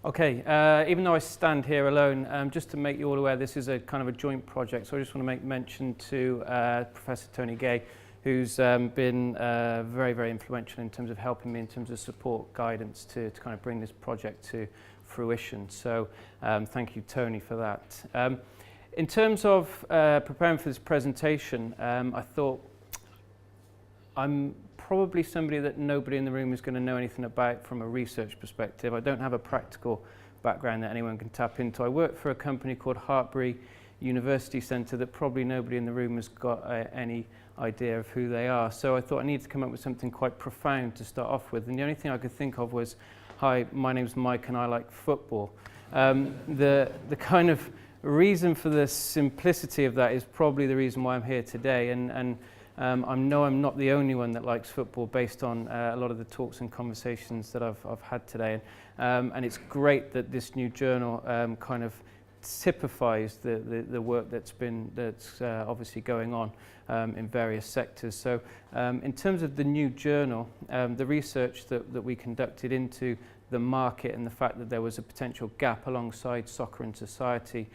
Okay, even though I stand here alone, just to make you all aware, this is a kind of a joint project, so I just want to make mention to Professor Tony Gay, who's been very, very influential in terms of helping me in terms of support, guidance to kind of bring this project to fruition. So thank you, Tony, for that. In terms of preparing for this presentation, I thought I'm probably somebody that nobody in the room is going to know anything about from a research perspective. I don't have a practical background that anyone can tap into. I work for a company called Hartpury University Centre that probably nobody in the room has got any idea of who they are. So I thought I needed to come up with something quite profound to start off with. And the only thing I could think of was, hi, my name's Mike and I like football. The kind of reason for the simplicity of that is probably the reason why I'm here today. And I know I'm not the only one that likes football based on a lot of the talks and conversations that I've had today. And it's great that this new journal kind of typifies the work that's obviously going on in various sectors. So in terms of the new journal, the research that we conducted into the market and the fact that there was a potential gap alongside soccer and society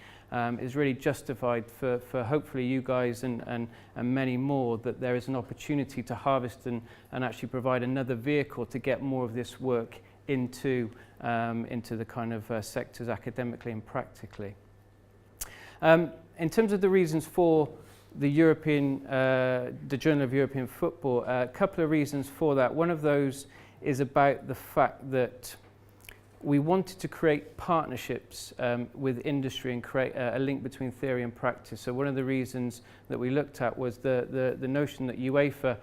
is really justified for hopefully you guys and many more, that there is an opportunity to harvest and actually provide another vehicle to get more of this work into the kind of sectors academically and practically. In terms of the reasons for the Journal of European Football, a couple of reasons for that. One of those is about the fact that we wanted to create partnerships with industry and create a link between theory and practice. So one of the reasons that we looked at was the notion that UEFA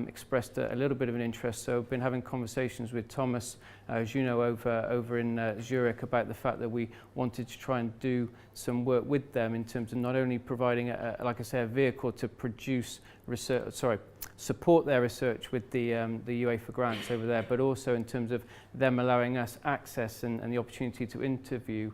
expressed a little bit of an interest. So I've been having conversations with Thomas, as you know, over in Zurich, about the fact that we wanted to try and do some work with them in terms of not only providing, like I say, a vehicle to produce research, support their research with the UEFA grants over there, but also in terms of them allowing us access and the opportunity to interview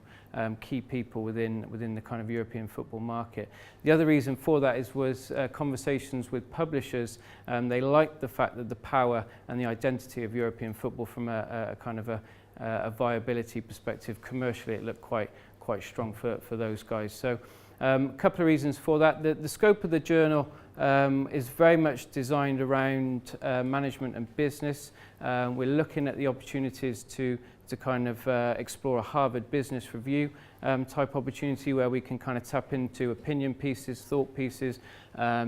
key people within the kind of European football market. The other reason for that was conversations with publishers. They liked the fact that the power and the identity of European football from a kind of a viability perspective, commercially it looked quite strong for those guys. So a couple of reasons for that. The scope of the journal is very much designed around management and business. We're looking at the opportunities to kind of explore a Harvard Business Review type opportunity where we can kind of tap into opinion pieces, thought pieces,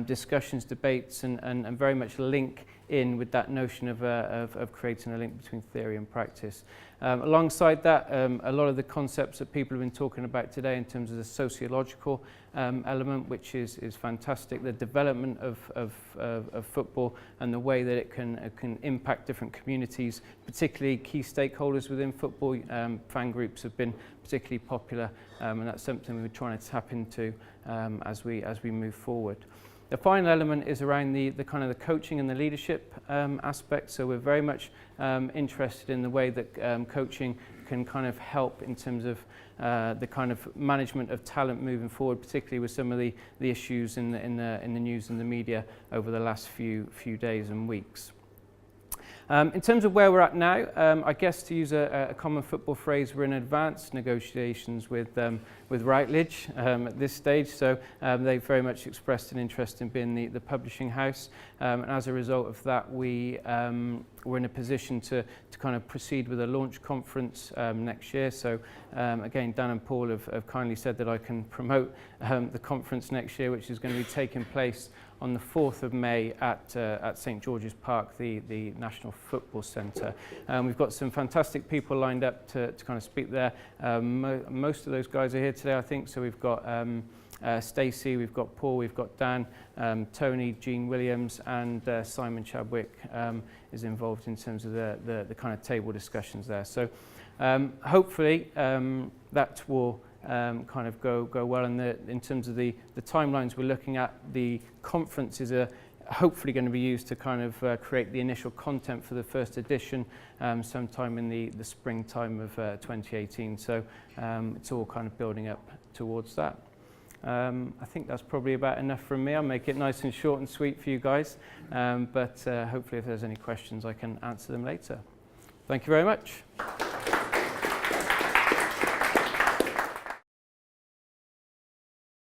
discussions, debates, and very much link in with that notion of creating a link between theory and practice. Alongside that, a lot of the concepts that people have been talking about today in terms of the sociological element, which is fantastic, the development of football and the way that it can impact different communities, particularly key stakeholders within football. Fan groups have been particularly popular, and that's something we're trying to tap into as we move forward. The final element is around the kind of the coaching and the leadership aspect. So we're very much interested in the way that coaching can kind of help in terms of the kind of management of talent moving forward, particularly with some of the issues in the news and the media over the last few days and weeks. In terms of where we're at now, I guess to use a common football phrase, we're in advanced negotiations with Routledge at this stage. So they've very much expressed an interest in being the publishing house. And as a result of that, we're in a position to kind of proceed with a launch conference next year. So again, Dan and Paul have kindly said that I can promote the conference next year, which is going to be taking place on the 4th of May at St George's Park, the National Football Centre. We've got some fantastic people lined up to kind of speak there. Most of those guys are here today, I think. So we've got Stacey, we've got Paul, we've got Dan, Tony, Jean Williams, and Simon Chadwick is involved in terms of the kind of table discussions there. So hopefully that will kind of go well. And in terms of the timelines we're looking at, the conference is hopefully going to be used to kind of create the initial content for the first edition sometime in the springtime of 2018. So it's all kind of building up towards that. I think that's probably about enough from me. I'll make it nice and short and sweet for you guys, but hopefully if there's any questions I can answer them later. Thank you very much.